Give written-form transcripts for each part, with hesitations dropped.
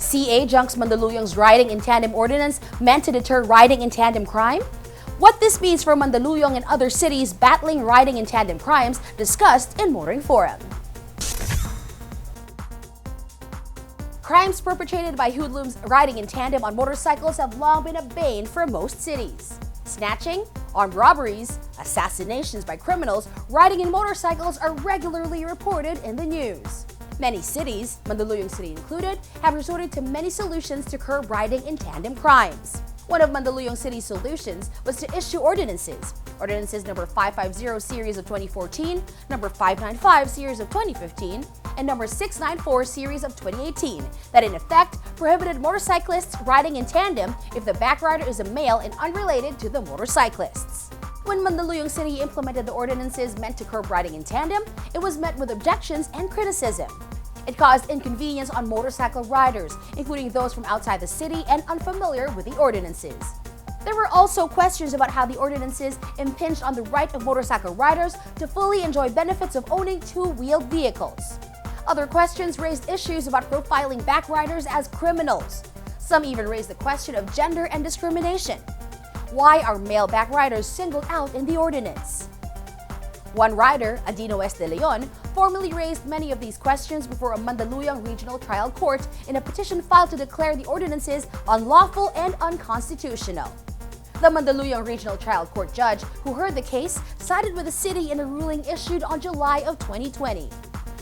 CA junks Mandaluyong's riding-in-tandem ordinance meant to deter riding-in-tandem crime? What this means for Mandaluyong and other cities battling riding-in-tandem crimes discussed in Motoring Forum. Crimes perpetrated by hoodlums riding in tandem on motorcycles have long been a bane for most cities. Snatching, armed robberies, assassinations by criminals riding in motorcycles are regularly reported in the news. Many cities, Mandaluyong City included, have resorted to many solutions to curb riding in tandem crimes. One of Mandaluyong City's solutions was to issue ordinances. Ordinances number 550 series of 2014, number 595 series of 2015, and number 694 series of 2018 that in effect prohibited motorcyclists riding in tandem if the backrider is a male and unrelated to the motorcyclists. When Mandaluyong City implemented the ordinances meant to curb riding in tandem, it was met with objections and criticism. It caused inconvenience on motorcycle riders, including those from outside the city and unfamiliar with the ordinances. There were also questions about how the ordinances impinged on the right of motorcycle riders to fully enjoy benefits of owning two-wheeled vehicles. Other questions raised issues about profiling backriders as criminals. Some even raised the question of gender and discrimination. Why are male backriders singled out in the ordinance? One rider, Adino S. De Leon, formally raised many of these questions before a Mandaluyong Regional Trial Court in a petition filed to declare the ordinances unlawful and unconstitutional. The Mandaluyong Regional Trial Court judge who heard the case sided with the city in a ruling issued on July of 2020.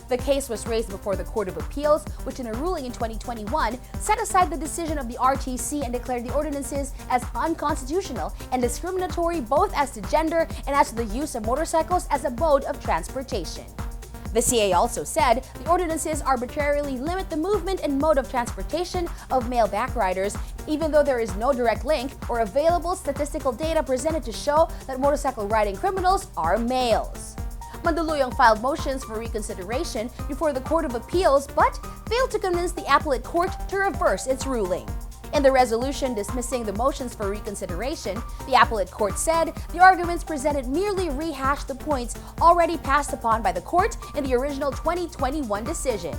The case was raised before the Court of Appeals, which in a ruling in 2021 set aside the decision of the RTC and declared the ordinances as unconstitutional and discriminatory both as to gender and as to the use of motorcycles as a mode of transportation. The CA also said the ordinances arbitrarily limit the movement and mode of transportation of male backriders, even though there is no direct link or available statistical data presented to show that motorcycle riding criminals are males. Mandaluyong filed motions for reconsideration before the Court of Appeals but failed to convince the appellate court to reverse its ruling. In the resolution dismissing the motions for reconsideration, the appellate court said the arguments presented merely rehashed the points already passed upon by the court in the original 2021 decision.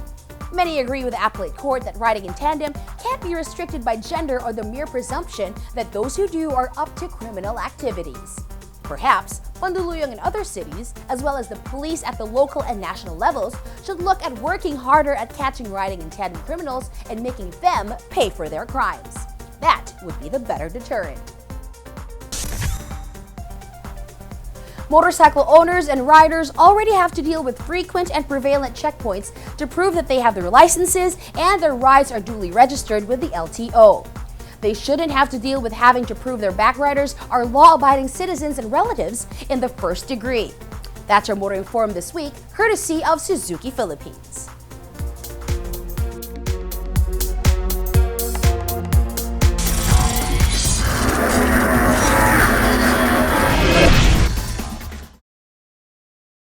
Many agree with the appellate court that riding in tandem can't be restricted by gender or the mere presumption that those who do are up to criminal activities. Perhaps Mandaluyong and other cities, as well as the police at the local and national levels, should look at working harder at catching riding in tandem criminals and making them pay for their crimes. That would be the better deterrent. Motorcycle owners and riders already have to deal with frequent and prevalent checkpoints to prove that they have their licenses and their rides are duly registered with the LTO. They shouldn't have to deal with having to prove their backriders are law-abiding citizens and relatives in the first degree. That's our Motoring Forum this week, courtesy of Suzuki Philippines.